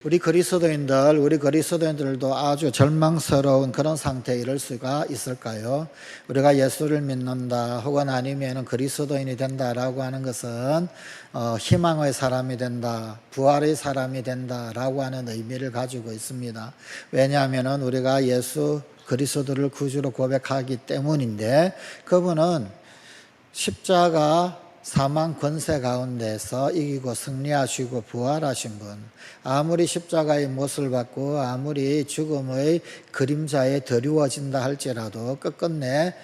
우리 그리스도인들도 아주 절망스러운 그런 상태에 이를 수가 있을까요? 우리가 예수를 믿는다 혹은 아니면 그리스도인이 된다라고 하는 것은 희망의 사람이 된다, 부활의 사람이 된다라고 하는 의미를 가지고 있습니다. 왜냐하면 우리가 예수 그리스도를 구주로 고백하기 때문인데, 그분은 십자가 사망 권세 가운데서 이기고 승리하시고 부활하신 분, 아무리 십자가의 못을 받고 아무리 죽음의 그림자에 드리워진다 할지라도 끝끝내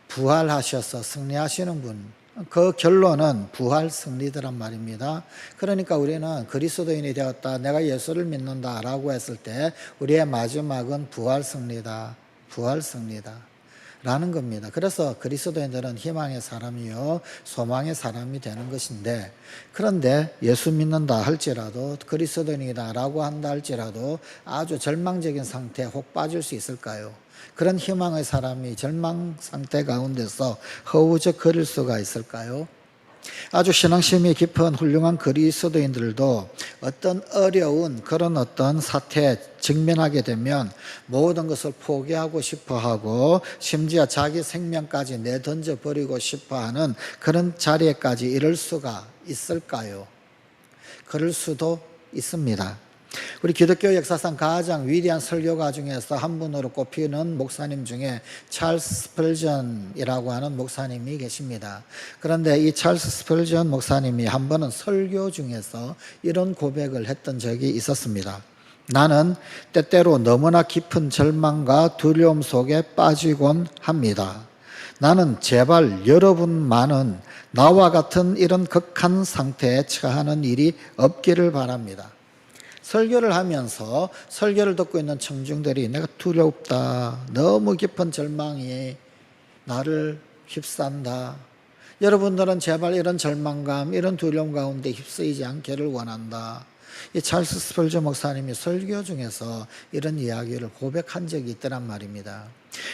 부활하셔서 승리하시는 분, 그 결론은 부활 승리더란 말입니다. 그러니까 우리는 그리스도인이 되었다, 내가 예수를 믿는다 라고 했을 때 우리의 마지막은 부활 승리다, 부활 승리다 라는 겁니다. 그래서 그리스도인들은 희망의 사람이요 소망의 사람이 되는 것인데, 그런데 예수 믿는다 할지라도 그리스도인이다 라고 한다 할지라도 아주 절망적인 상태에 혹 빠질 수 있을까요? 그런 희망의 사람이 절망 상태 가운데서 허우적거릴 수가 있을까요? 아주 신앙심이 깊은 훌륭한 그리스도인들도 어떤 어려운 그런 어떤 사태에 직면하게 되면 모든 것을 포기하고 싶어하고 심지어 자기 생명까지 내던져 버리고 싶어하는 그런 자리에까지 이를 수가 있을까요? 그럴 수도 있습니다. 우리 기독교 역사상 가장 위대한 설교가 중에서 한 분으로 꼽히는 목사님 중에 찰스 스펄전이라고 하는 목사님이 계십니다. 그런데 이 찰스 스펄전 목사님이 한 번은 설교 중에서 이런 고백을 했던 적이 있었습니다. 나는 때때로 너무나 깊은 절망과 두려움 속에 빠지곤 합니다. 나는 제발 여러분만은 나와 같은 이런 극한 상태에 처하는 일이 없기를 바랍니다. 설교를 하면서 설교를 듣고 있는 청중들이 내가 두렵다, 너무 깊은 절망이 나를 휩싼다, 여러분들은 제발 이런 절망감, 이런 두려움 가운데 휩쓰이지 않기를 원한다. 이 찰스 스펄전 목사님이 설교 중에서 이런 이야기를 고백한 적이 있더란 말입니다.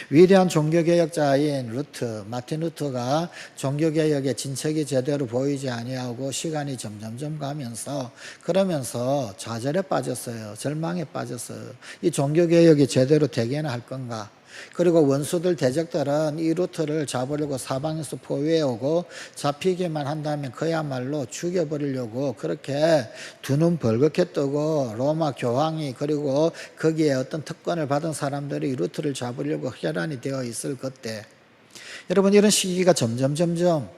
위대한 종교개혁자인 마틴 루터가 종교개혁의 진척이 제대로 보이지 아니하고 시간이 점점점 가면서 그러면서 좌절에 빠졌어요. 절망에 빠졌어요. 이 종교개혁이 제대로 되게나 할 건가? 그리고 원수들 대적들은 이 루터를 잡으려고 사방에서 포위해오고 잡히기만 한다면 그야말로 죽여버리려고 그렇게 두 눈 벌겋게 뜨고 로마 교황이 그리고 거기에 어떤 특권을 받은 사람들이 이 루터를 잡으려고 혈안이 되어 있을 그때, 여러분 이런 시기가 점점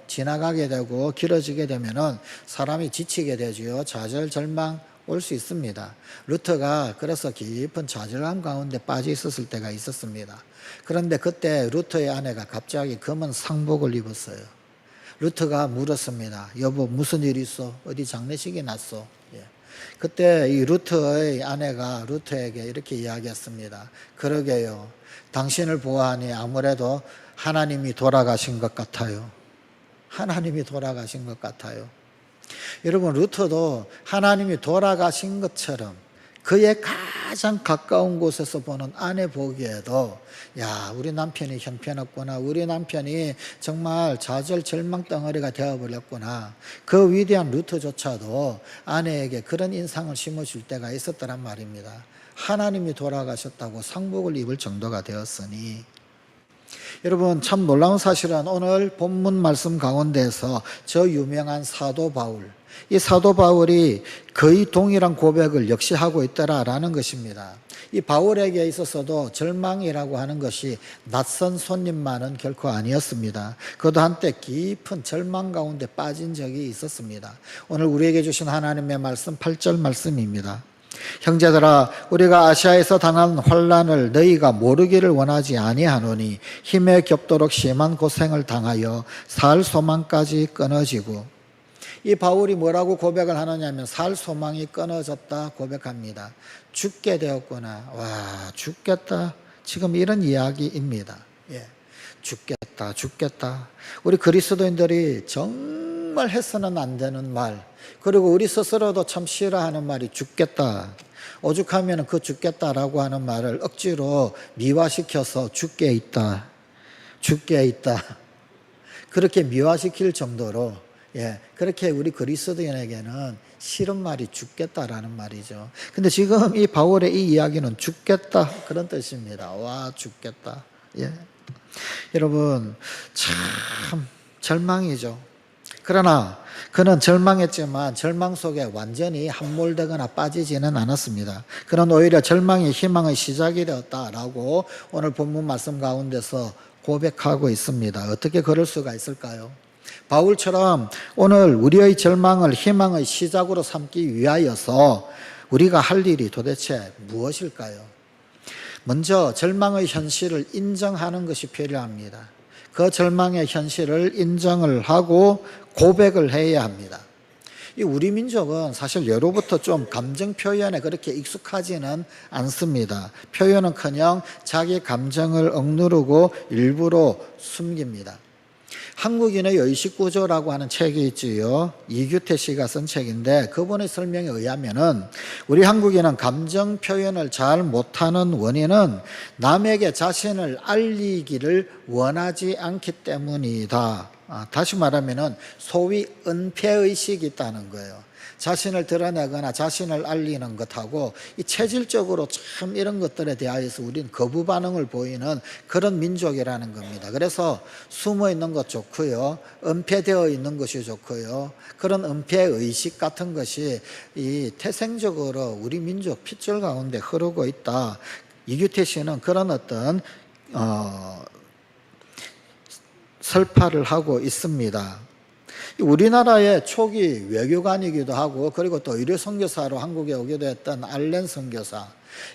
지나가게 되고 길어지게 되면은 사람이 지치게 되지요. 좌절 절망 올 수 있습니다. 루터가 그래서 깊은 좌절감 가운데 빠져 있었을 때가 있었습니다. 그런데 그때 루터의 아내가 갑자기 검은 상복을 입었어요. 루터가 물었습니다. 여보, 무슨 일 있어? 어디 장례식이 났어? 그때 이 루터의 아내가 루터에게 이렇게 이야기했습니다. 그러게요, 당신을 보아하니 아무래도 하나님이 돌아가신 것 같아요. 하나님이 돌아가신 것 같아요. 여러분, 루터도 하나님이 돌아가신 것처럼 그의 가장 가까운 곳에서 보는 아내 보기에도 야, 우리 남편이 형편없구나, 우리 남편이 정말 좌절 절망 덩어리가 되어버렸구나, 그 위대한 루터조차도 아내에게 그런 인상을 심어줄 때가 있었더란 말입니다. 하나님이 돌아가셨다고 상복을 입을 정도가 되었으니. 여러분, 참 놀라운 사실은 오늘 본문 말씀 가운데서 저 유명한 사도 바울, 이 사도 바울이 거의 동일한 고백을 역시 하고 있더라라는 것입니다. 이 바울에게 있어서도 절망이라고 하는 것이 낯선 손님만은 결코 아니었습니다. 그도 한때 깊은 절망 가운데 빠진 적이 있었습니다. 오늘 우리에게 주신 하나님의 말씀 8절 말씀입니다. 형제들아, 우리가 아시아에서 당한 환난을 너희가 모르기를 원하지 아니하노니 힘에 겹도록 심한 고생을 당하여 살 소망까지 끊어지고. 이 바울이 뭐라고 고백을 하느냐면 살 소망이 끊어졌다 고백합니다. 죽게 되었구나, 와 죽겠다, 지금 이런 이야기입니다. 죽겠다. 우리 그리스도인들이 정말 해서는 안 되는 말, 그리고 우리 스스로도 참 싫어하는 말이 죽겠다. 오죽하면 그 죽겠다라고 하는 말을 억지로 미화시켜서 죽게 있다 그렇게 미화시킬 정도로 예, 그렇게 우리 그리스도인에게는 싫은 말이 죽겠다라는 말이죠. 근데 지금 이 바울의 이 이야기는 죽겠다 그런 뜻입니다. 와, 죽겠다. 예. 여러분, 참 절망이죠. 그러나 그는 절망했지만 절망 속에 완전히 함몰되거나 빠지지는 않았습니다. 그는 오히려 절망이 희망의 시작이 되었다라고 오늘 본문 말씀 가운데서 고백하고 있습니다. 어떻게 그럴 수가 있을까요? 바울처럼 오늘 우리의 절망을 희망의 시작으로 삼기 위하여서 우리가 할 일이 도대체 무엇일까요? 먼저 절망의 현실을 인정하는 것이 필요합니다. 그 절망의 현실을 인정을 하고 고백을 해야 합니다. 이 우리 민족은 사실 예로부터 좀 감정 표현에 그렇게 익숙하지는 않습니다. 표현은커녕 자기 감정을 억누르고 일부러 숨깁니다. 한국인의 의식구조라고 하는 책이 있지요. 이규태 씨가 쓴 책인데 그분의 설명에 의하면은 우리 한국인은 감정 표현을 잘 못하는 원인은 남에게 자신을 알리기를 원하지 않기 때문이다. 다시 말하면은 소위 은폐의식이 있다는 거예요. 자신을 드러내거나 자신을 알리는 것하고 이 체질적으로 참 이런 것들에 대하여서 우리는 거부 반응을 보이는 그런 민족이라는 겁니다. 그래서 숨어 있는 것 좋고요. 은폐되어 있는 것이 좋고요. 그런 은폐의식 같은 것이 이 태생적으로 우리 민족 핏줄 가운데 흐르고 있다. 이규태 씨는 그런 어떤 설파를 하고 있습니다. 우리나라의 초기 외교관이기도 하고 그리고 또 의료 선교사로 한국에 오기도 했던 알렌 선교사.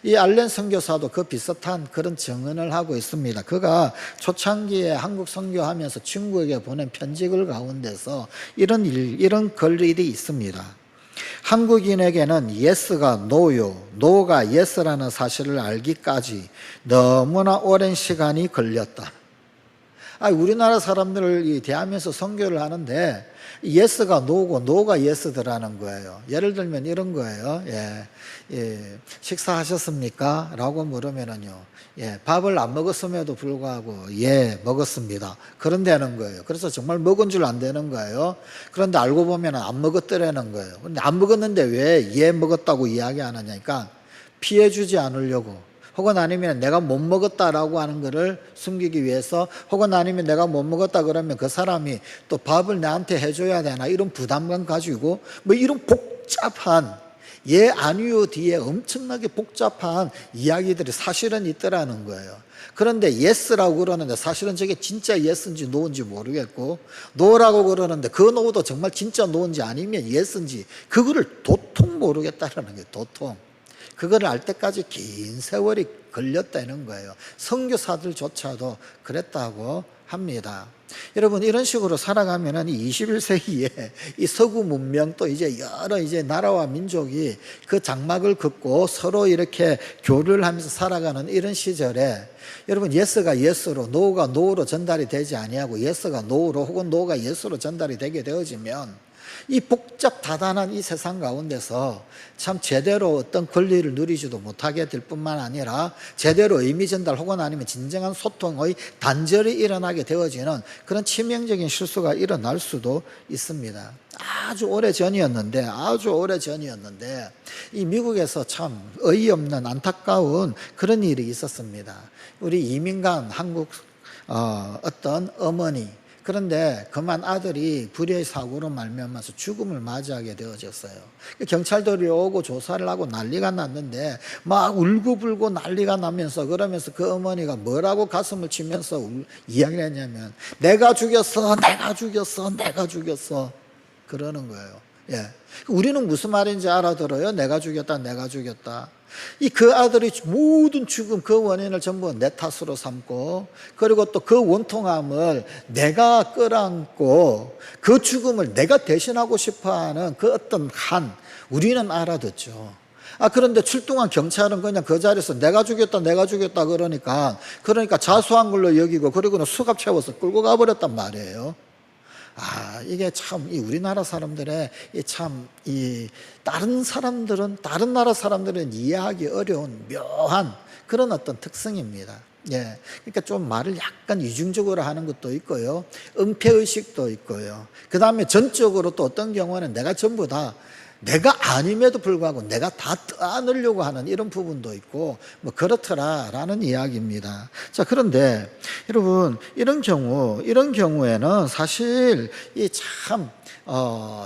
이 알렌 선교사도 그 비슷한 그런 증언을 하고 있습니다. 그가 초창기에 한국 선교하면서 중국에 보낸 편지글 가운데서 이런 글들이 있습니다. 한국인에게는 yes가 no요, no가 yes라는 사실을 알기까지 너무나 오랜 시간이 걸렸다. 우리나라 사람들을 대하면서 선교를 하는데 yes가 no고 no가 yes더라는 거예요. 예를 들면 이런 거예요. 식사하셨습니까? 라고 물으면은요. 밥을 안 먹었음에도 불구하고 먹었습니다. 그런다는 거예요. 그래서 정말 먹은 줄 안 되는 거예요. 그런데 알고 보면 안 먹었더라는 거예요. 근데 안 먹었는데 왜 먹었다고 이야기하느냐니까 피해주지 않으려고. 혹은 아니면 내가 못 먹었다라고 하는 것을 숨기기 위해서, 혹은 아니면 내가 못 먹었다 그러면 그 사람이 또 밥을 나한테 해줘야 되나 이런 부담감 가지고 이런 복잡한 아니요 뒤에 엄청나게 복잡한 이야기들이 사실은 있더라는 거예요. 그런데 yes라고 그러는데 사실은 저게 진짜 yes인지 no인지 모르겠고, no라고 그러는데 그 no도 정말 진짜 no인지 아니면 yes인지 그거를 도통 모르겠다라는 거예요. 도통. 그거를 알 때까지 긴 세월이 걸렸다는 거예요. 선교사들조차도 그랬다고 합니다. 여러분, 이런 식으로 살아가면은 21세기에 이 서구 문명 또 이제 여러 나라와 민족이 그 장막을 긋고 서로 이렇게 교류를 하면서 살아가는 이런 시절에 여러분, yes가 yes로, no가 no로 전달이 되지 아니하고 yes가 no로 혹은 no가 yes로 전달이 되게 되어지면 이 복잡 다단한 이 세상 가운데서 참 제대로 어떤 권리를 누리지도 못하게 될 뿐만 아니라 제대로 의미 전달 혹은 아니면 진정한 소통의 단절이 일어나게 되어지는 그런 치명적인 실수가 일어날 수도 있습니다. 아주 오래 전이었는데 이 미국에서 참 어이없는 안타까운 그런 일이 있었습니다. 우리 이민간 한국 어떤 어머니, 그런데 그만 아들이 불의의 사고로 말미암아서 죽음을 맞이하게 되어졌어요. 경찰들이 오고 조사를 하고 난리가 났는데 막 울고불고 난리가 나면서 그러면서 그 어머니가 뭐라고 가슴을 치면서 이야기를 했냐면 내가 죽였어 그러는 거예요. 우리는 무슨 말인지 알아들어요. 내가 죽였다. 그 아들이 모든 죽음 그 원인을 전부 내 탓으로 삼고, 그리고 또 그 원통함을 내가 끌어안고 그 죽음을 내가 대신하고 싶어하는 그 어떤 우리는 알아듣죠. 그런데 출동한 경찰은 그냥 그 자리에서 내가 죽였다 그러니까 자수한 걸로 여기고 그리고는 수갑 채워서 끌고 가버렸단 말이에요. 이게 참 이 우리나라 사람들의 이 다른 나라 사람들은 이해하기 어려운 묘한 그런 어떤 특성입니다. 예. 그러니까 좀 말을 약간 이중적으로 하는 것도 있고요. 은폐의식도 있고요. 그 다음에 전적으로 또 어떤 경우는 내가 전부 다 내가 아님에도 불구하고 내가 다 떠안으려고 하는 이런 부분도 있고 뭐 그렇더라라는 이야기입니다. 자, 그런데 여러분 이런 경우에는 사실 이 참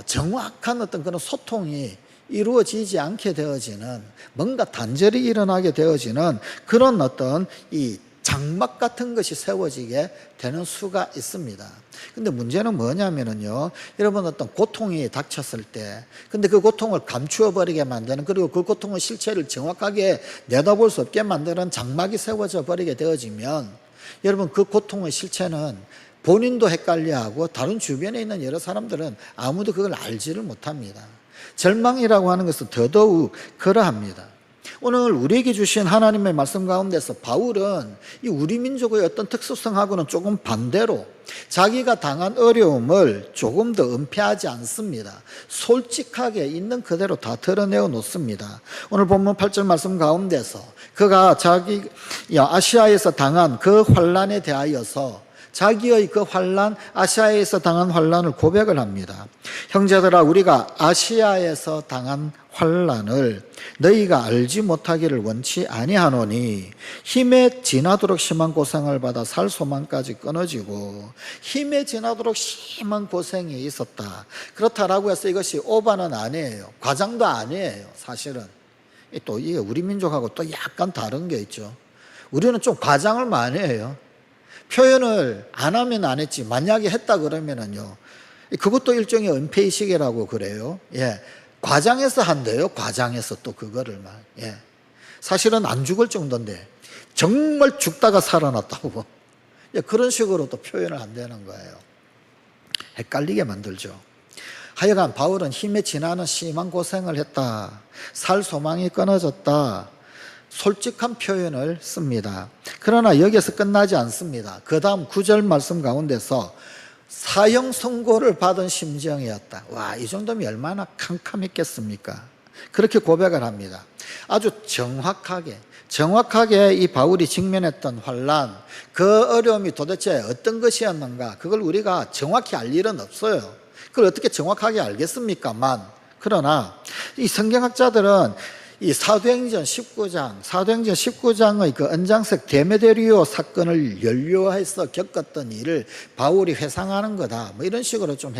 정확한 어떤 그런 소통이 이루어지지 않게 되어지는, 뭔가 단절이 일어나게 되어지는 그런 어떤 이 장막 같은 것이 세워지게 되는 수가 있습니다. 근데 문제는 뭐냐면요, 여러분 어떤 고통이 닥쳤을 때, 근데 그 고통을 감추어 버리게 만드는, 그리고 그 고통의 실체를 정확하게 내다볼 수 없게 만드는 장막이 세워져 버리게 되어지면, 여러분 그 고통의 실체는 본인도 헷갈려하고 다른 주변에 있는 여러 사람들은 아무도 그걸 알지를 못합니다. 절망이라고 하는 것은 더더욱 그러합니다. 오늘 우리에게 주신 하나님의 말씀 가운데서 바울은 이 우리 민족의 어떤 특수성하고는 조금 반대로 자기가 당한 어려움을 조금 더 은폐하지 않습니다. 솔직하게 있는 그대로 다 드러내어 놓습니다. 오늘 본문 8절 말씀 가운데서 그가 자기 아시아에서 당한 그 환난에 대하여서 자기의 그 환난, 아시아에서 당한 환난을 고백을 합니다. 형제들아, 우리가 아시아에서 당한 환난을 너희가 알지 못하기를 원치 아니하노니 힘에 지나도록 심한 고생을 받아 살 소망까지 끊어지고, 힘에 지나도록 심한 고생이 있었다. 그렇다라고 해서 이것이 오바는 아니에요. 과장도 아니에요. 사실은 또 이게 우리 민족하고 또 약간 다른 게 있죠. 우리는 좀 과장을 많이 해요. 표현을 안 하면 안 했지, 만약에 했다 그러면은요, 그것도 일종의 은폐의식이라고 그래요. 예. 과장해서 한대요. 과장해서 또 그거를 막. 예. 사실은 안 죽을 정도인데 정말 죽다가 살아났다고. 예. 그런 식으로 또 표현을 안 되는 거예요. 헷갈리게 만들죠. 하여간 바울은 힘에 지나는 심한 고생을 했다. 살 소망이 끊어졌다. 솔직한 표현을 씁니다. 그러나 여기서 끝나지 않습니다. 그 다음 9절 말씀 가운데서 사형 선고를 받은 심정이었다. 와, 이 정도면 얼마나 캄캄했겠습니까? 그렇게 고백을 합니다. 아주 정확하게 이 바울이 직면했던 환난, 그 어려움이 도대체 어떤 것이었는가, 그걸 우리가 정확히 알 일은 없어요. 그걸 어떻게 정확하게 알겠습니까만, 그러나 이 성경학자들은 이 사도행전 19장의 그 은장색 데메데리오 사건을 연료해서 겪었던 일을 바울이 회상하는 거다, 뭐 이런 식으로 좀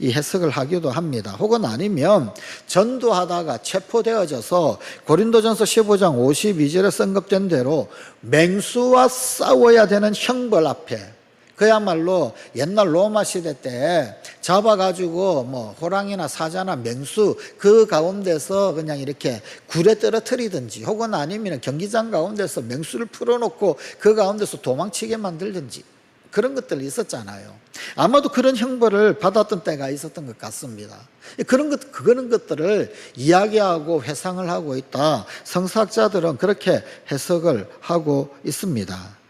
해석을 하기도 합니다. 혹은 아니면 전도하다가 체포되어져서 고린도전서 15장 52절에 언급된 대로 맹수와 싸워야 되는 형벌 앞에, 그야말로 옛날 로마 시대 때 잡아가지고 뭐 호랑이나 사자나 맹수 그 가운데서 그냥 이렇게 굴에 떨어뜨리든지, 혹은 아니면 경기장 가운데서 맹수를 풀어놓고 그 가운데서 도망치게 만들든지, 그런 것들이 있었잖아요. 아마도 그런 형벌을 받았던 때가 있었던 것 같습니다. 그런 것들을 이야기하고 회상을 하고 있다. 성사학자들은 그렇게 해석을 하고 있습니다.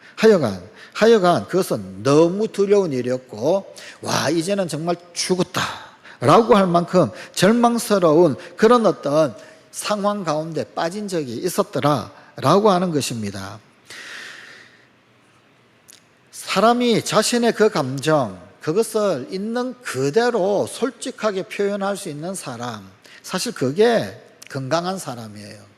하여간 그것은 너무 두려운 일이었고, 와, 이제는 정말 죽었다 라고 할 만큼 절망스러운 그런 어떤 상황 가운데 빠진 적이 있었더라 라고 하는 것입니다. 사람이 자신의 그 감정, 그것을 있는 그대로 솔직하게 표현할 수 있는 사람, 사실 그게 건강한 사람이에요.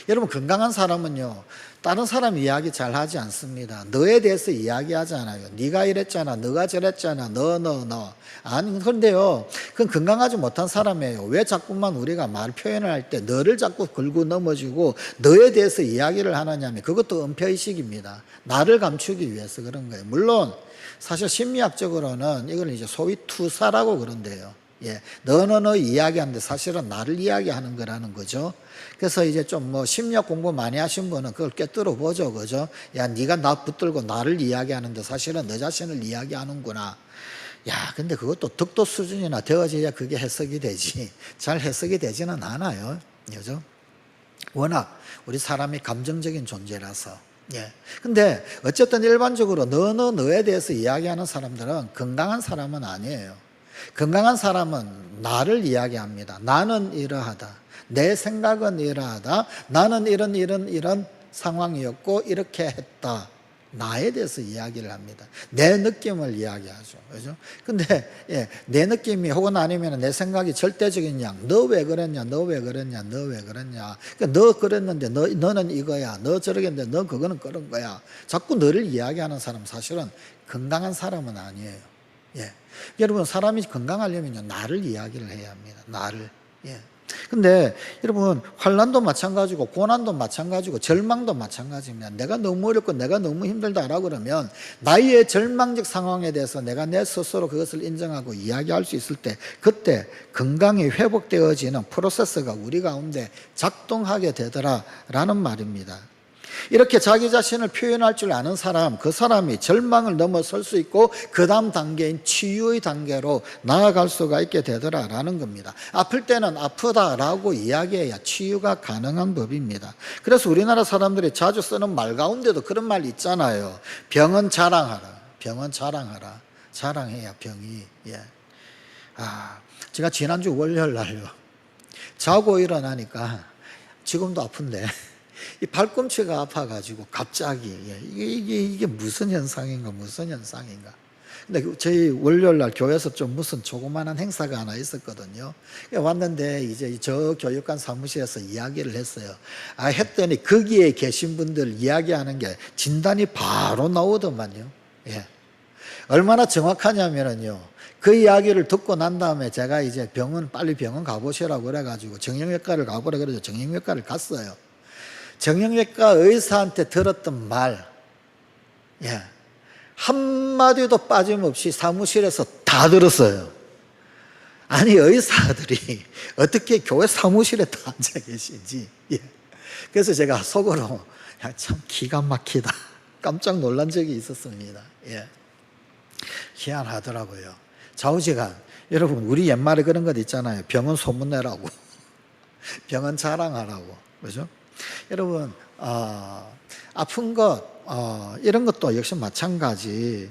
여러분, 건강한 사람은요, 다른 사람 이야기 잘 하지 않습니다. 너에 대해서 이야기하잖아요. 네가 이랬잖아, 너가 저랬잖아, 너. 아니, 그런데요, 그건 건강하지 못한 사람이에요. 왜 자꾸만 우리가 말 표현을 할 때 너를 자꾸 걸고 넘어지고 너에 대해서 이야기를 하느냐면, 그것도 은폐의식입니다. 나를 감추기 위해서 그런 거예요. 물론 사실 심리학적으로는 이걸 이제 소위 투사라고 그런대요. 예, 너 이야기하는데 사실은 나를 이야기하는 거라는 거죠. 그래서 이제 좀 뭐 심리학 공부 많이 하신 분은 그걸 꿰뚫어 보죠, 그죠? 야, 네가 나 붙들고 나를 이야기하는데 사실은 너 자신을 이야기하는구나. 야, 근데 그것도 덕도 수준이나 되어져야 그게 해석이 되지. 잘 해석이 되지는 않아요, 그죠? 워낙 우리 사람이 감정적인 존재라서. 예. 근데 어쨌든 일반적으로 너에 대해서 이야기하는 사람들은 건강한 사람은 아니에요. 건강한 사람은 나를 이야기합니다. 나는 이러하다. 내 생각은 이러하다. 나는 이런 상황이었고 이렇게 했다. 나에 대해서 이야기를 합니다. 내 느낌을 이야기하죠. 그죠? 근데, 내 느낌이 혹은 아니면 내 생각이 절대적인 양, 너 왜 그랬냐, 너 왜 그랬냐, 너 왜 그랬냐. 그러니까 너 그랬는데 너는 이거야. 너 저러겠는데 너 그거는 그런 거야. 자꾸 너를 이야기하는 사람 사실은 건강한 사람은 아니에요. 예. 여러분, 사람이 건강하려면요, 나를 이야기를 해야 합니다. 나를. 예. 근데 여러분, 환난도 마찬가지고 고난도 마찬가지고 절망도 마찬가지입니다. 내가 너무 어렵고 내가 너무 힘들다라고 그러면 나의 절망적 상황에 대해서 내가 내 스스로 그것을 인정하고 이야기할 수 있을 때, 그때 건강이 회복되어지는 프로세스가 우리 가운데 작동하게 되더라라는 말입니다. 이렇게 자기 자신을 표현할 줄 아는 사람, 그 사람이 절망을 넘어설 수 있고 그 다음 단계인 치유의 단계로 나아갈 수가 있게 되더라라는 겁니다. 아플 때는 아프다라고 이야기해야 치유가 가능한 법입니다. 그래서 우리나라 사람들이 자주 쓰는 말 가운데도 그런 말 있잖아요. 병은 자랑하라. 병은 자랑하라. 자랑해야 병이. 예. 제가 지난주 월요일 날요, 자고 일어나니까 지금도 아픈데 이 발꿈치가 아파가지고 갑자기 이게 무슨 현상인가. 근데 저희 월요일 날 교회에서 좀 무슨 조그마한 행사가 하나 있었거든요. 왔는데 이제 저 교육관 사무실에서 이야기를 했어요. 했더니 거기에 계신 분들 이야기하는 게 진단이 바로 나오더만요. 예. 얼마나 정확하냐면요, 그 이야기를 듣고 난 다음에 제가 이제 빨리 병원 가보시라고 그래가지고 정형외과를 가보라 그래서 정형외과를 갔어요. 정형외과 의사한테 들었던 말, 한마디도 빠짐없이 사무실에서 다 들었어요. 아니, 의사들이 어떻게 교회 사무실에 다 앉아 계신지. 그래서 제가 속으로 참 기가 막히다, 깜짝 놀란 적이 있었습니다. 희한하더라고요. 좌우지간. 여러분, 우리 옛말에 그런 것 있잖아요. 병은 소문내라고, 병은 자랑하라고. 그죠? 여러분, 아픈 것, 이런 것도 역시 마찬가지.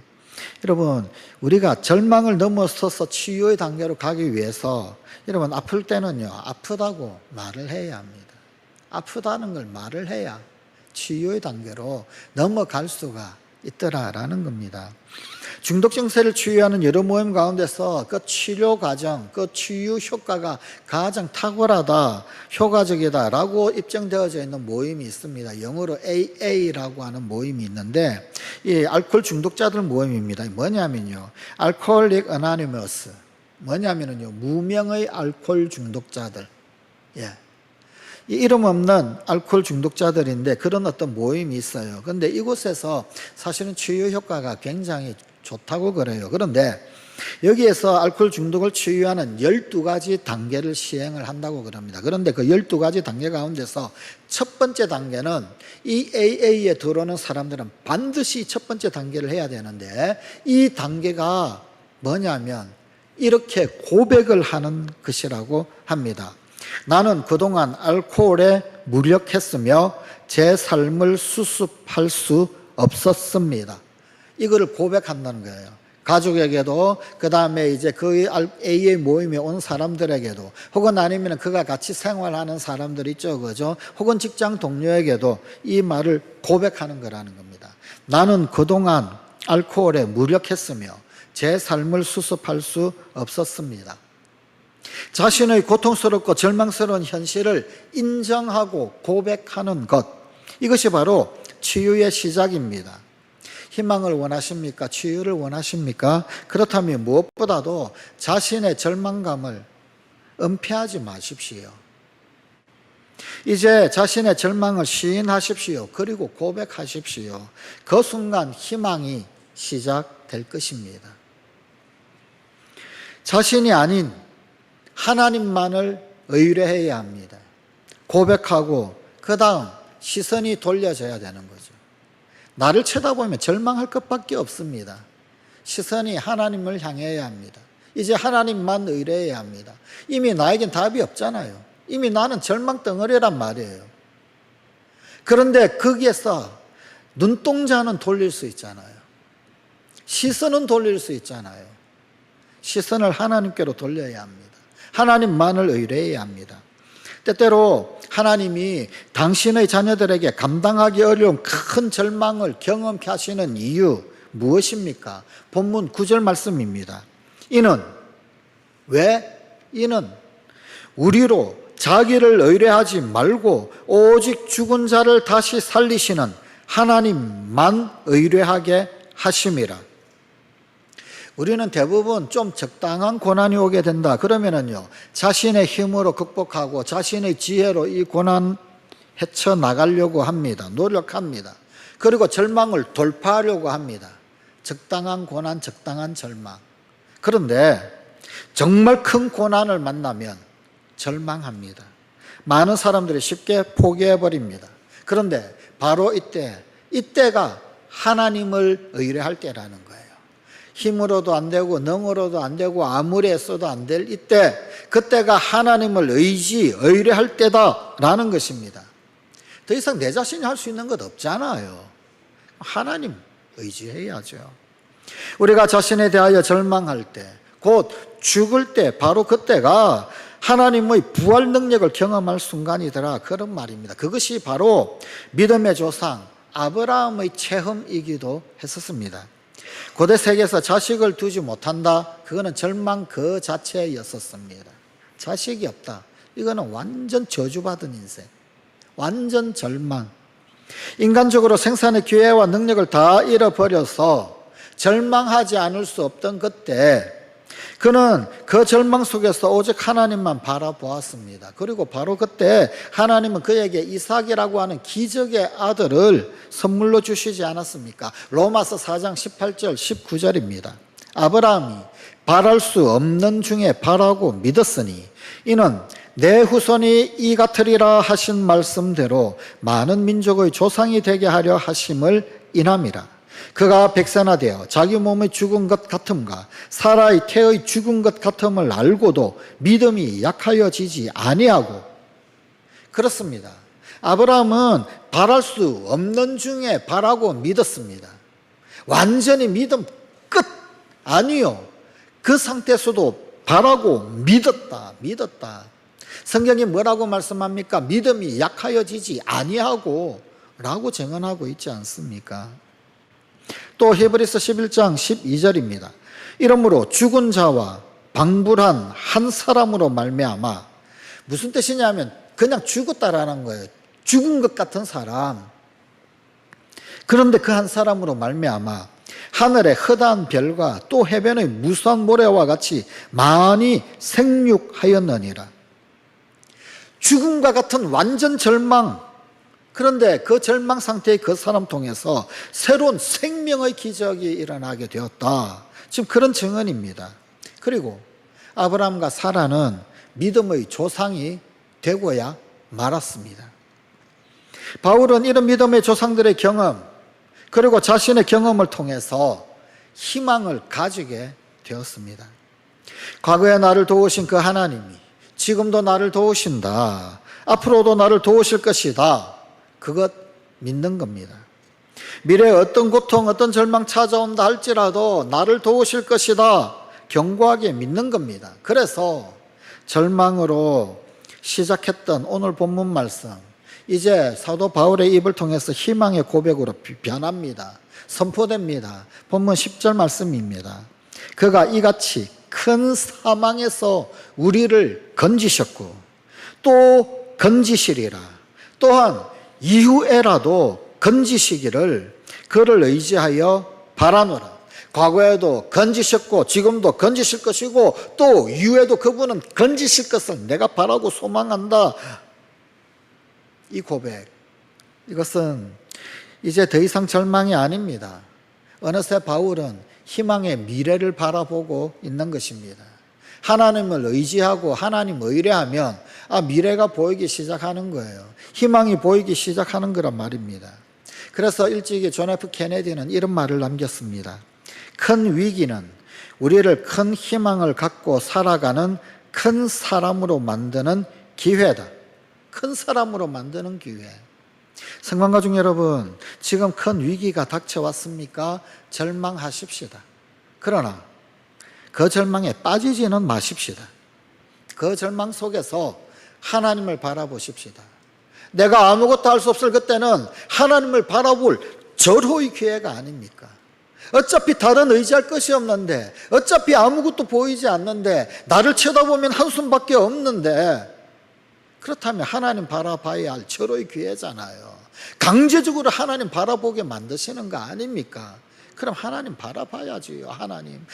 여러분, 우리가 절망을 넘어서서 치유의 단계로 가기 위해서 여러분, 아플 때는요, 아프다고 말을 해야 합니다. 아프다는 걸 말을 해야 치유의 단계로 넘어갈 수가 있더라라는 겁니다. 중독 증세를 치유하는 여러 모임 가운데서 그 치료 과정, 그 치유 효과가 가장 탁월하다, 효과적이다라고 입증되어져 있는 모임이 있습니다. 영어로 AA라고 하는 모임이 있는데, 이 알코올 중독자들 모임입니다. 뭐냐면요, Alcoholic Anonymous. 뭐냐면요, 무명의 알코올 중독자들. 이 이름 없는 알코올 중독자들인데 그런 어떤 모임이 있어요. 그런데 이곳에서 사실은 치유 효과가 굉장히 좋다고 그래요. 그런데 여기에서 알코올 중독을 치유하는 12가지 단계를 시행을 한다고 그럽니다. 그런데 그 12가지 단계 가운데서 첫 번째 단계는 이 AA에 들어오는 사람들은 반드시 첫 번째 단계를 해야 되는데, 이 단계가 뭐냐면 이렇게 고백을 하는 것이라고 합니다. 나는 그동안 알코올에 무력했으며 제 삶을 수습할 수 없었습니다. 이거를 고백한다는 거예요. 가족에게도, 그 다음에 이제 그 AA 모임에 온 사람들에게도, 혹은 아니면 그가 같이 생활하는 사람들 있죠, 그죠? 혹은 직장 동료에게도 이 말을 고백하는 거라는 겁니다. 나는 그동안 알코올에 무력했으며 제 삶을 수습할 수 없었습니다. 자신의 고통스럽고 절망스러운 현실을 인정하고 고백하는 것, 이것이 바로 치유의 시작입니다. 희망을 원하십니까? 치유를 원하십니까? 그렇다면 무엇보다도 자신의 절망감을 은폐하지 마십시오. 이제 자신의 절망을 시인하십시오. 그리고 고백하십시오. 그 순간 희망이 시작될 것입니다. 자신이 아닌 하나님만을 의뢰해야 합니다. 고백하고 그 다음 시선이 돌려져야 되는 거죠. 나를 쳐다보면 절망할 것밖에 없습니다. 시선이 하나님을 향해야 합니다. 이제 하나님만 의뢰해야 합니다. 이미 나에겐 답이 없잖아요. 이미 나는 절망 덩어리란 말이에요. 그런데 거기에서 눈동자는 돌릴 수 있잖아요. 시선은 돌릴 수 있잖아요. 시선을 하나님께로 돌려야 합니다. 하나님만을 의뢰해야 합니다. 때때로 하나님이 당신의 자녀들에게 감당하기 어려운 큰 절망을 경험케 하시는 이유 무엇입니까? 본문 9절 말씀입니다. 이는 우리로 자기를 의뢰하지 말고 오직 죽은 자를 다시 살리시는 하나님만 의뢰하게 하심이라. 우리는 대부분 좀 적당한 고난이 오게 된다 그러면은요, 자신의 힘으로 극복하고 자신의 지혜로 이 고난 헤쳐나가려고 합니다. 노력합니다. 그리고 절망을 돌파하려고 합니다. 적당한 고난, 적당한 절망. 그런데 정말 큰 고난을 만나면 절망합니다. 많은 사람들이 쉽게 포기해버립니다. 그런데 바로 이때가 하나님을 의뢰할 때라는 거예요. 힘으로도 안 되고 능으로도 안 되고 아무리 애써도 안 될 이때, 그때가 하나님을 의뢰할 때다라는 것입니다. 더 이상 내 자신이 할 수 있는 것 없잖아요. 하나님 의지해야죠. 우리가 자신에 대하여 절망할 때, 곧 죽을 때, 바로 그때가 하나님의 부활 능력을 경험할 순간이더라, 그런 말입니다. 그것이 바로 믿음의 조상 아브라함의 체험이기도 했었습니다. 고대 세계에서 자식을 두지 못한다, 그거는 절망 그 자체였었습니다. 자식이 없다, 이거는 완전 저주받은 인생, 완전 절망. 인간적으로 생산의 기회와 능력을 다 잃어버려서 절망하지 않을 수 없던 그때, 그는 그 절망 속에서 오직 하나님만 바라보았습니다. 그리고 바로 그때 하나님은 그에게 이삭이라고 하는 기적의 아들을 선물로 주시지 않았습니까? 로마서 4장 18절 19절입니다. 아브라함이 바랄 수 없는 중에 바라고 믿었으니 이는 내 후손이 이 같으리라 하신 말씀대로 많은 민족의 조상이 되게 하려 하심을 인함이라. 그가 백세나되어 자기 몸의 죽은 것 같음과 사라의 태의 죽은 것 같음을 알고도 믿음이 약하여지지 아니하고. 그렇습니다. 아브라함은 바랄 수 없는 중에 바라고 믿었습니다. 완전히 믿음 끝 아니요, 그 상태에서도 바라고 믿었다. 성경이 뭐라고 말씀합니까? 믿음이 약하여지지 아니하고 라고 증언하고 있지 않습니까? 또 히브리서 11장 12절입니다. 이러므로 죽은 자와 방불한 한 사람으로 말미암아, 무슨 뜻이냐면 그냥 죽었다라는 거예요. 죽은 것 같은 사람. 그런데 그 한 사람으로 말미암아 하늘의 허다한 별과 또 해변의 무수한 모래와 같이 많이 생육하였느니라. 죽음과 같은 완전 절망, 그런데 그 절망 상태의 그 사람 통해서 새로운 생명의 기적이 일어나게 되었다. 지금 그런 증언입니다. 그리고 아브라함과 사라는 믿음의 조상이 되고야 말았습니다. 바울은 이런 믿음의 조상들의 경험, 그리고 자신의 경험을 통해서 희망을 가지게 되었습니다. 과거에 나를 도우신 그 하나님이 지금도 나를 도우신다, 앞으로도 나를 도우실 것이다, 그것 믿는 겁니다. 미래에 어떤 고통, 어떤 절망 찾아온다 할지라도 나를 도우실 것이다, 견고하게 믿는 겁니다. 그래서 절망으로 시작했던 오늘 본문 말씀, 이제 사도 바울의 입을 통해서 희망의 고백으로 변합니다. 선포됩니다. 본문 10절 말씀입니다. 그가 이같이 큰 사망에서 우리를 건지셨고 또 건지시리라. 또한 이후에라도 건지시기를 그를 의지하여 바라노라. 과거에도 건지셨고 지금도 건지실 것이고 또 이후에도 그분은 건지실 것을 내가 바라고 소망한다. 이 고백, 이것은 이제 더 이상 절망이 아닙니다. 어느새 바울은 희망의 미래를 바라보고 있는 것입니다. 하나님을 의지하고 하나님 의뢰하면 미래가 보이기 시작하는 거예요. 희망이 보이기 시작하는 거란 말입니다. 그래서 일찍이 존 F 케네디는 이런 말을 남겼습니다. 큰 위기는 우리를 큰 희망을 갖고 살아가는 큰 사람으로 만드는 기회다. 큰 사람으로 만드는 기회. 성관가족 여러분, 지금 큰 위기가 닥쳐왔습니까? 절망하십시다. 그러나 그 절망에 빠지지는 마십시다. 그 절망 속에서 하나님을 바라보십시다. 내가 아무것도 할 수 없을 그때는 하나님을 바라볼 절호의 기회가 아닙니까? 어차피 다른 의지할 것이 없는데, 어차피 아무것도 보이지 않는데, 나를 쳐다보면 한숨밖에 없는데, 그렇다면 하나님 바라봐야 할 절호의 기회잖아요. 강제적으로 하나님 바라보게 만드시는 거 아닙니까? 그럼 하나님 바라봐야지요.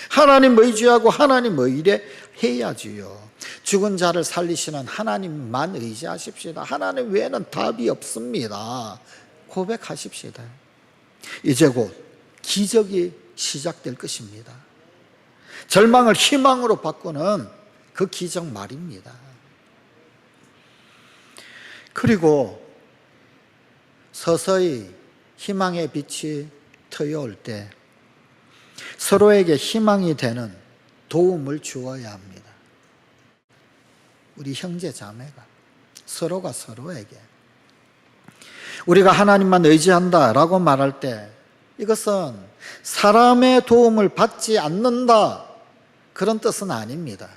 하나님 의지하고 하나님 의뢰해야지요. 죽은 자를 살리시는 하나님만 의지하십시다. 하나님 외에는 답이 없습니다. 고백하십시다. 이제 곧 기적이 시작될 것입니다. 절망을 희망으로 바꾸는 그 기적 말입니다. 그리고 서서히 희망의 빛이 트여올 때 서로에게 희망이 되는 도움을 주어야 합니다. 우리 형제 자매가 서로가 서로에게 우리가 하나님만 의지한다라고 말할 때 이것은 사람의 도움을 받지 않는다 그런 뜻은 아닙니다.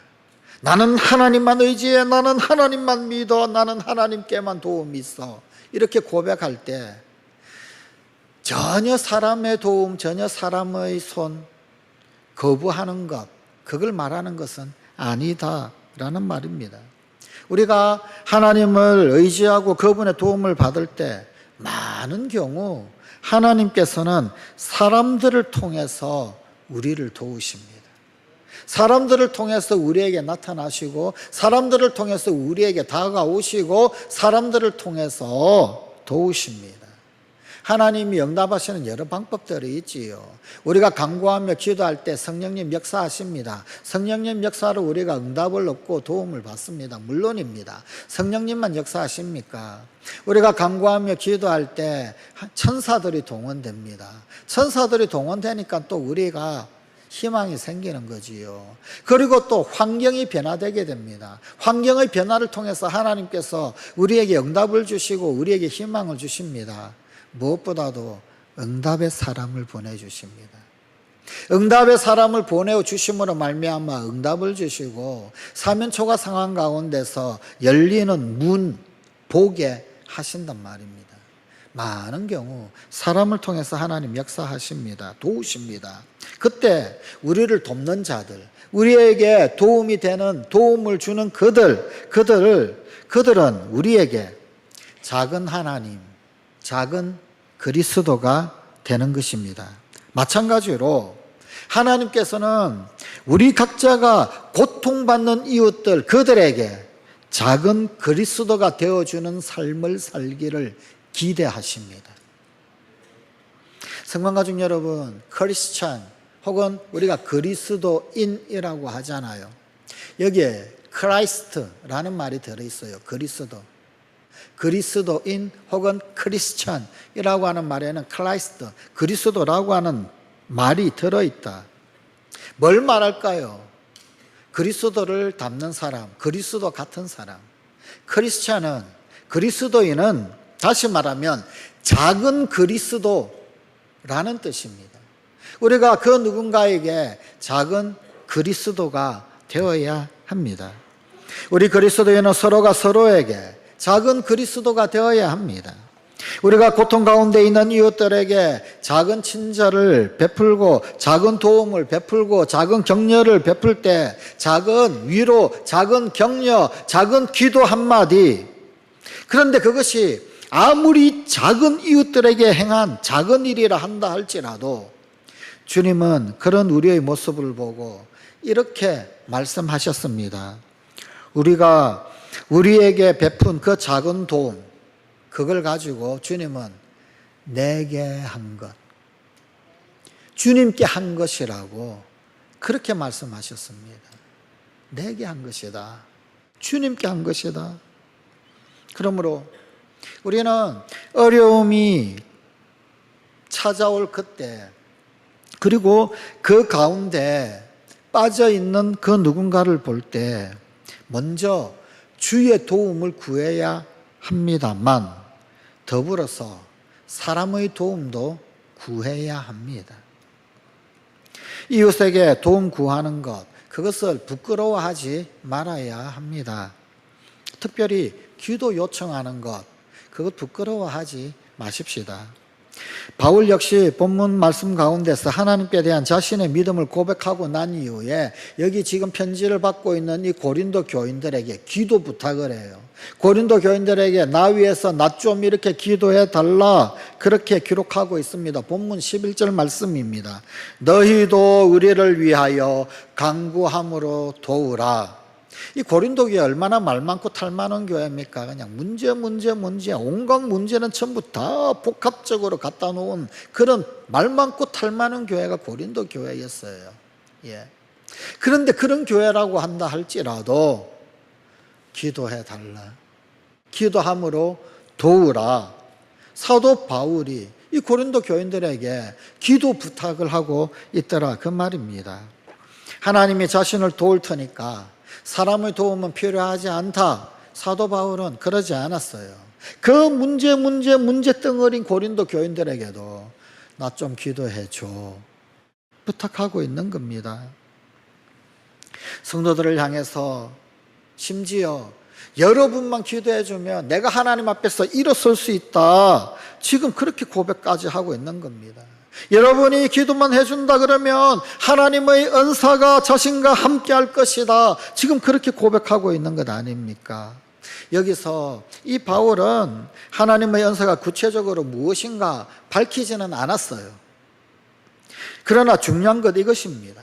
나는 하나님만 의지해, 나는 하나님만 믿어, 나는 하나님께만 도움이 있어 이렇게 고백할 때 전혀 사람의 도움, 전혀 사람의 손 거부하는 것, 그걸 말하는 것은 아니다라는 말입니다. 우리가 하나님을 의지하고 그분의 도움을 받을 때 많은 경우 하나님께서는 사람들을 통해서 우리를 도우십니다. 사람들을 통해서 우리에게 나타나시고 사람들을 통해서 우리에게 다가오시고 사람들을 통해서 도우십니다. 하나님이 응답하시는 여러 방법들이 있지요. 우리가 간구하며 기도할 때 성령님 역사하십니다. 성령님 역사로 우리가 응답을 얻고 도움을 받습니다. 물론입니다. 성령님만 역사하십니까? 우리가 간구하며 기도할 때 천사들이 동원됩니다. 천사들이 동원되니까 또 우리가 희망이 생기는 거지요. 그리고 또 환경이 변화되게 됩니다. 환경의 변화를 통해서 하나님께서 우리에게 응답을 주시고 우리에게 희망을 주십니다. 무엇보다도 응답의 사람을 보내주십니다. 응답의 사람을 보내주심으로 말미암아 응답을 주시고 사면초가 상황 가운데서 열리는 문 보게 하신단 말입니다. 많은 경우 사람을 통해서 하나님 역사하십니다. 도우십니다. 그때 우리를 돕는 자들, 우리에게 도움이 되는 도움을 주는 그들은 우리에게 작은 하나님, 작은 그리스도가 되는 것입니다. 마찬가지로 하나님께서는 우리 각자가 고통받는 이웃들 그들에게 작은 그리스도가 되어주는 삶을 살기를 기대하십니다. 성만가족 여러분, 크리스찬 혹은 우리가 그리스도인이라고 하잖아요. 여기에 크라이스트라는 말이 들어있어요. 그리스도인 혹은 크리스찬이라고 하는 말에는 크라이스트, 그리스도라고 하는 말이 들어있다. 뭘 말할까요? 그리스도를 닮는 사람, 그리스도 같은 사람. 크리스찬은, 그리스도인은 다시 말하면 작은 그리스도라는 뜻입니다. 우리가 그 누군가에게 작은 그리스도가 되어야 합니다. 우리 그리스도인은 서로가 서로에게 작은 그리스도가 되어야 합니다. 우리가 고통 가운데 있는 이웃들에게 작은 친절을 베풀고 작은 도움을 베풀고 작은 격려를 베풀 때 작은 위로, 작은 격려, 작은 기도 한마디, 그런데 그것이 아무리 작은 이웃들에게 행한 작은 일이라 한다 할지라도 주님은 그런 우리의 모습을 보고 이렇게 말씀하셨습니다. 우리가 우리에게 베푼 그 작은 도움, 그걸 가지고 주님은 내게 한 것, 주님께 한 것이라고 그렇게 말씀하셨습니다. 내게 한 것이다. 주님께 한 것이다. 그러므로 우리는 어려움이 찾아올 그때, 그리고 그 가운데 빠져있는 그 누군가를 볼 때 먼저 주의 도움을 구해야 합니다만 더불어서 사람의 도움도 구해야 합니다. 이웃에게 도움 구하는 것, 그것을 부끄러워하지 말아야 합니다. 특별히 기도 요청하는 것, 그것 부끄러워하지 마십시다. 바울 역시 본문 말씀 가운데서 하나님께 대한 자신의 믿음을 고백하고 난 이후에 여기 지금 편지를 받고 있는 이 고린도 교인들에게 기도 부탁을 해요. 고린도 교인들에게 나 위해서 나 좀 이렇게 기도해 달라, 그렇게 기록하고 있습니다. 본문 11절 말씀입니다. 너희도 우리를 위하여 간구함으로 도우라. 이 고린도 교회 얼마나 말 많고 탈 많은 교회입니까? 그냥 문제 온갖 문제는 전부 다 복합적으로 갖다 놓은 그런 말 많고 탈 많은 교회가 고린도 교회였어요. 예. 그런데 그런 교회라고 한다 할지라도 기도해 달라, 기도함으로 도우라. 사도 바울이 이 고린도 교인들에게 기도 부탁을 하고 있더라, 그 말입니다. 하나님이 자신을 도울 테니까 사람의 도움은 필요하지 않다. 사도 바울은 그러지 않았어요. 그 문제 덩어린 고린도 교인들에게도 나 좀 기도해 줘, 부탁하고 있는 겁니다. 성도들을 향해서 심지어 여러분만 기도해 주면 내가 하나님 앞에서 일어설 수 있다, 지금 그렇게 고백까지 하고 있는 겁니다. 여러분이 기도만 해준다 그러면 하나님의 은사가 자신과 함께 할 것이다, 지금 그렇게 고백하고 있는 것 아닙니까? 여기서 이 바울은 하나님의 은사가 구체적으로 무엇인가 밝히지는 않았어요. 그러나 중요한 것 이것입니다.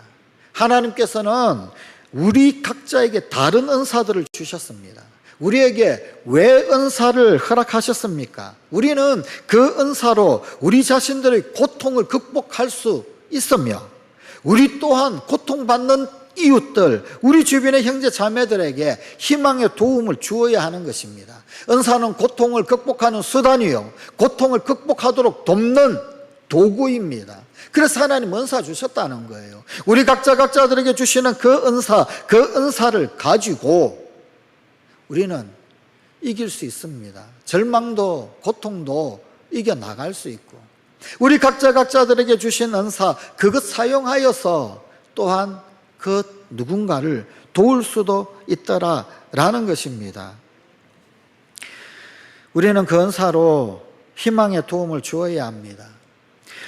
하나님께서는 우리 각자에게 다른 은사들을 주셨습니다. 우리에게 왜 은사를 허락하셨습니까? 우리는 그 은사로 우리 자신들의 고통을 극복할 수 있으며, 우리 또한 고통받는 이웃들, 우리 주변의 형제 자매들에게 희망의 도움을 주어야 하는 것입니다. 은사는 고통을 극복하는 수단이요, 고통을 극복하도록 돕는 도구입니다. 그래서 하나님 은사 주셨다는 거예요. 우리 각자들에게 주시는 그 은사를 가지고 우리는 이길 수 있습니다. 절망도 고통도 이겨나갈 수 있고, 우리 각자들에게 주신 은사, 그것 사용하여서 또한 그 누군가를 도울 수도 있더라라는 것입니다. 우리는 그 은사로 희망의 도움을 주어야 합니다.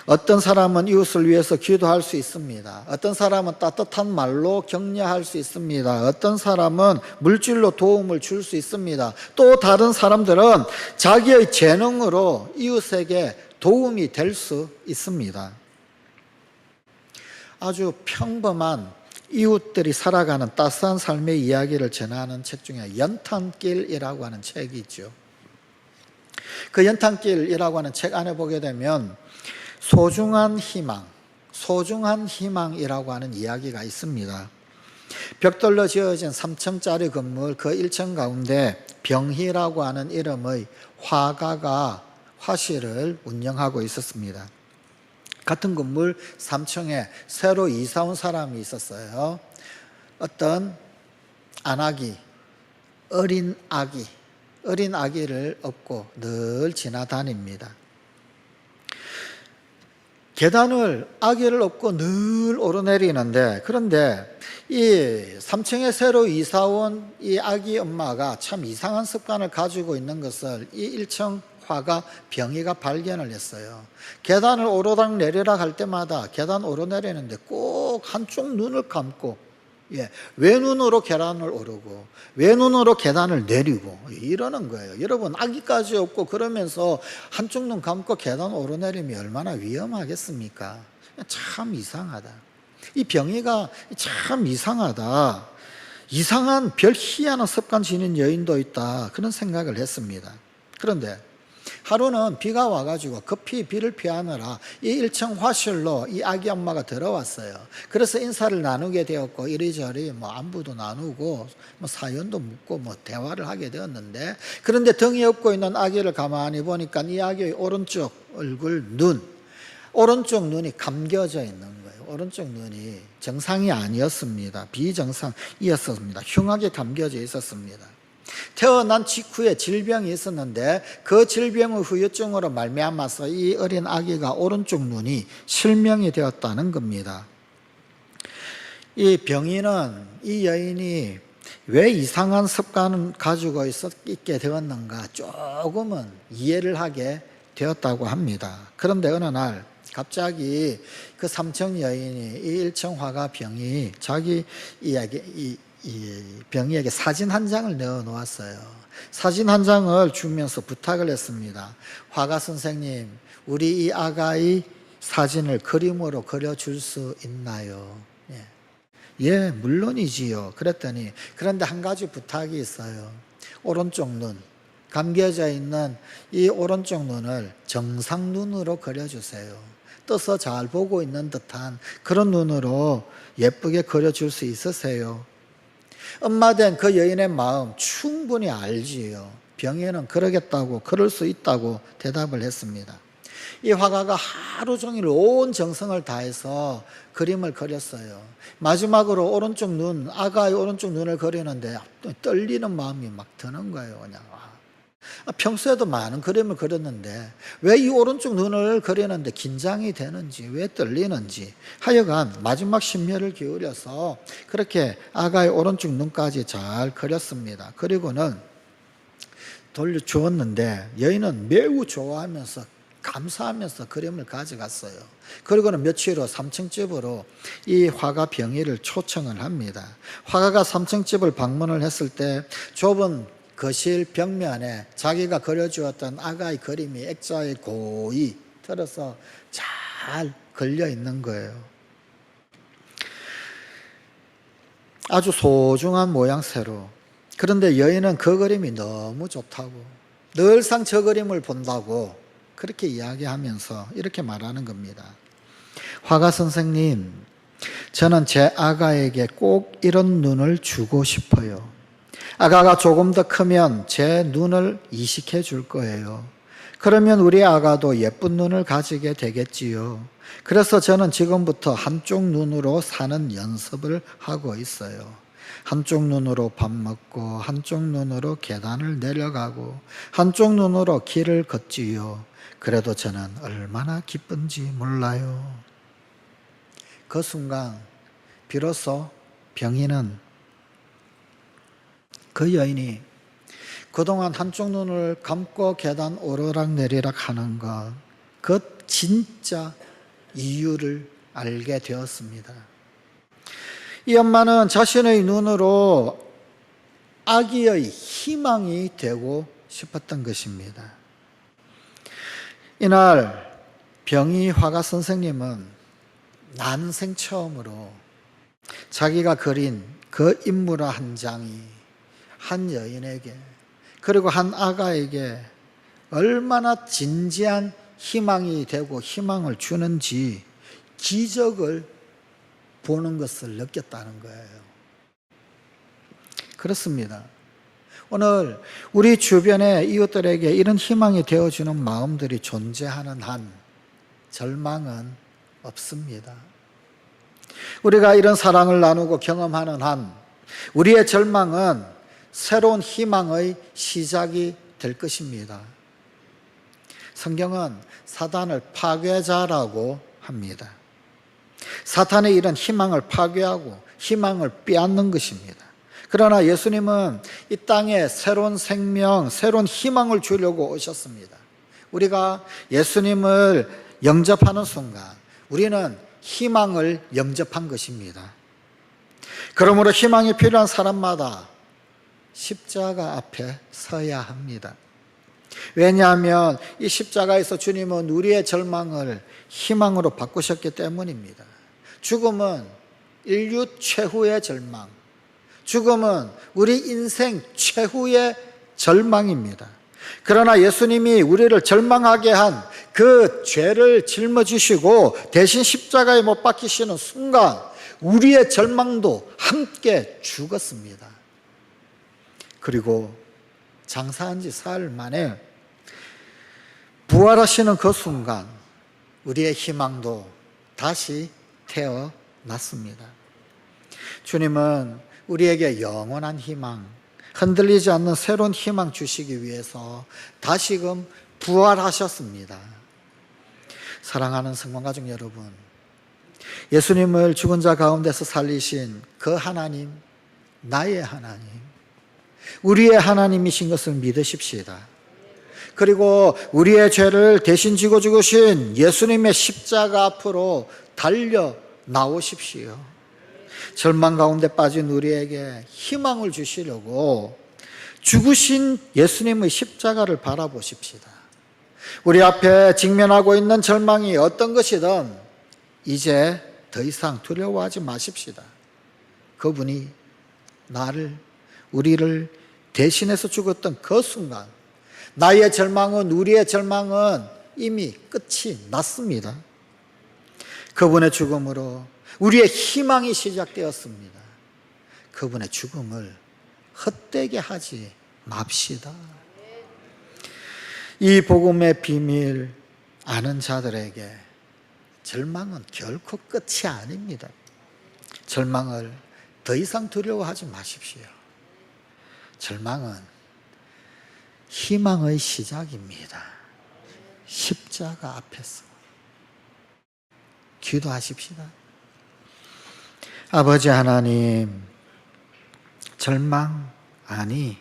어떤 사람은 이웃을 위해서 기도할 수 있습니다. 어떤 사람은 따뜻한 말로 격려할 수 있습니다. 어떤 사람은 물질로 도움을 줄 수 있습니다. 또 다른 사람들은 자기의 재능으로 이웃에게 도움이 될 수 있습니다. 아주 평범한 이웃들이 살아가는 따스한 삶의 이야기를 전하는 책 중에 연탄길이라고 하는 책이 있죠. 그 연탄길이라고 하는 책 안에 보게 되면 소중한 희망이라고 하는 이야기가 있습니다. 벽돌로 지어진 3층짜리 건물 그 1층 가운데 병희라고 하는 이름의 화가가 화실을 운영하고 있었습니다. 같은 건물 3층에 새로 이사 온 사람이 있었어요. 어떤 어린 아기를 업고 늘 지나다닙니다. 계단을 아기를 업고 늘 오르내리는데, 그런데 이 3층에 새로 이사 온 이 아기 엄마가 참 이상한 습관을 가지고 있는 것을 이 1층 화가 병희가 발견을 했어요. 계단을 오르락 내리락 할 때마다 계단 오르내리는데 꼭 한쪽 눈을 감고, 왼눈으로 계단을 오르고 왼눈으로 계단을 내리고 이러는 거예요. 여러분, 아기까지 없고 그러면서 한쪽 눈 감고 계단 오르내리면 얼마나 위험하겠습니까? 참 이상하다. 이 병이가 참 이상하다. 이상한 별 희한한 습관 지닌 여인도 있다, 그런 생각을 했습니다. 그런데 하루는 비가 와가지고 급히 비를 피하느라 이 1층 화실로 이 아기 엄마가 들어왔어요. 그래서 인사를 나누게 되었고, 이리저리 안부도 나누고 사연도 묻고 대화를 하게 되었는데, 그런데 등이 업고 있는 아기를 가만히 보니까 이 아기의 오른쪽 오른쪽 눈이 감겨져 있는 거예요. 오른쪽 눈이 정상이 아니었습니다. 비정상이었습니다. 흉하게 감겨져 있었습니다. 태어난 직후에 질병이 있었는데 그 질병의 후유증으로 말미암아서 이 어린 아기가 오른쪽 눈이 실명이 되었다는 겁니다. 이 병인은, 이 여인이 왜 이상한 습관을 가지고 있게 되었는가 조금은 이해를 하게 되었다고 합니다. 그런데 어느 날 갑자기 그 삼청 여인이 이 일청화가 병이 자기 이 병이에게 사진 한 장을 내어 놓았어요. 사진 한 장을 주면서 부탁을 했습니다. 화가 선생님, 우리 이 아가의 사진을 그림으로 그려줄 수 있나요? 예, 물론이지요. 그랬더니, 그런데 한 가지 부탁이 있어요. 오른쪽 눈, 감겨져 있는 이 오른쪽 눈을 정상 눈으로 그려주세요. 떠서 잘 보고 있는 듯한 그런 눈으로 예쁘게 그려줄 수 있으세요? 엄마 된 그 여인의 마음 충분히 알지요. 병에는 그러겠다고, 그럴 수 있다고 대답을 했습니다. 이 화가가 하루 종일 온 정성을 다해서 그림을 그렸어요. 마지막으로 오른쪽 눈, 아가의 오른쪽 눈을 그리는데 떨리는 마음이 막 드는 거예요. 그냥. 평소에도 많은 그림을 그렸는데 왜 이 오른쪽 눈을 그리는데 긴장이 되는지, 왜 떨리는지, 하여간 마지막 심혈을 기울여서 그렇게 아가의 오른쪽 눈까지 잘 그렸습니다. 그리고는 돌려주었는데 여인은 매우 좋아하면서 감사하면서 그림을 가져갔어요. 그리고는 며칠 후 3층 집으로 이 화가 병이를 초청을 합니다. 화가가 3층 집을 방문을 했을 때 좁은 거실 벽면에 자기가 그려주었던 아가의 그림이 액자에 고이 들어서 잘 걸려 있는 거예요. 아주 소중한 모양새로. 그런데 여인은 그 그림이 너무 좋다고, 늘상 저 그림을 본다고 그렇게 이야기하면서 이렇게 말하는 겁니다. 화가 선생님, 저는 제 아가에게 꼭 이런 눈을 주고 싶어요. 아가가 조금 더 크면 제 눈을 이식해 줄 거예요. 그러면 우리 아가도 예쁜 눈을 가지게 되겠지요. 그래서 저는 지금부터 한쪽 눈으로 사는 연습을 하고 있어요. 한쪽 눈으로 밥 먹고, 한쪽 눈으로 계단을 내려가고, 한쪽 눈으로 길을 걷지요. 그래도 저는 얼마나 기쁜지 몰라요. 그 순간 비로소 병인은, 그 여인이 그동안 한쪽 눈을 감고 계단 오르락 내리락 하는 것, 그 진짜 이유를 알게 되었습니다. 이 엄마는 자신의 눈으로 아기의 희망이 되고 싶었던 것입니다. 이날 병이 화가 선생님은 난생 처음으로 자기가 그린 그 인물 한 장이 한 여인에게, 그리고 한 아가에게 얼마나 진지한 희망이 되고 희망을 주는지 기적을 보는 것을 느꼈다는 거예요. 그렇습니다. 오늘 우리 주변의 이웃들에게 이런 희망이 되어주는 마음들이 존재하는 한 절망은 없습니다. 우리가 이런 사랑을 나누고 경험하는 한 우리의 절망은 새로운 희망의 시작이 될 것입니다. 성경은 사단을 파괴자라고 합니다. 사탄의 일은 희망을 파괴하고 희망을 빼앗는 것입니다. 그러나 예수님은 이 땅에 새로운 생명, 새로운 희망을 주려고 오셨습니다. 우리가 예수님을 영접하는 순간 우리는 희망을 영접한 것입니다. 그러므로 희망이 필요한 사람마다 십자가 앞에 서야 합니다. 왜냐하면 이 십자가에서 주님은 우리의 절망을 희망으로 바꾸셨기 때문입니다. 죽음은 인류 최후의 절망, 죽음은 우리 인생 최후의 절망입니다. 그러나 예수님이 우리를 절망하게 한 그 죄를 짊어지시고 대신 십자가에 못 박히시는 순간 우리의 절망도 함께 죽었습니다. 그리고 장사한 지 사흘 만에 부활하시는 그 순간 우리의 희망도 다시 태어났습니다. 주님은 우리에게 영원한 희망, 흔들리지 않는 새로운 희망 주시기 위해서 다시금 부활하셨습니다. 사랑하는 성도가족 여러분, 예수님을 죽은 자 가운데서 살리신 그 하나님, 나의 하나님, 우리의 하나님이신 것을 믿으십시다. 그리고 우리의 죄를 대신 지고 죽으신 예수님의 십자가 앞으로 달려 나오십시오. 절망 가운데 빠진 우리에게 희망을 주시려고 죽으신 예수님의 십자가를 바라보십시다. 우리 앞에 직면하고 있는 절망이 어떤 것이든 이제 더 이상 두려워하지 마십시다. 그분이 우리를 대신해서 죽었던 그 순간, 나의 절망은, 우리의 절망은 이미 끝이 났습니다. 그분의 죽음으로 우리의 희망이 시작되었습니다. 그분의 죽음을 헛되게 하지 맙시다. 이 복음의 비밀 아는 자들에게 절망은 결코 끝이 아닙니다. 절망을 더 이상 두려워하지 마십시오. 절망은 희망의 시작입니다. 십자가 앞에서 기도하십시다. 아버지 하나님, 절망, 아니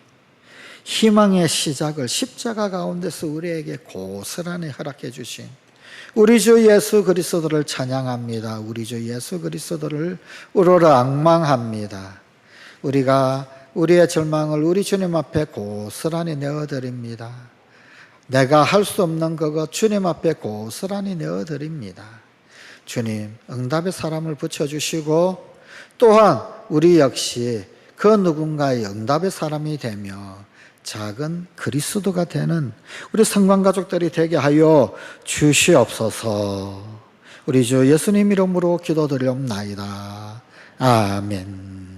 희망의 시작을 십자가 가운데서 우리에게 고스란히 허락해 주신 우리 주 예수 그리스도를 찬양합니다. 우리 주 예수 그리스도를 우러러 앙망합니다. 우리가 우리의 절망을 우리 주님 앞에 고스란히 내어드립니다. 내가 할 수 없는 그것 주님 앞에 고스란히 내어드립니다. 주님, 응답의 사람을 붙여주시고 또한 우리 역시 그 누군가의 응답의 사람이 되며 작은 그리스도가 되는 우리 성관가족들이 되게 하여 주시옵소서. 우리 주 예수님 이름으로 기도드리옵나이다. 아멘.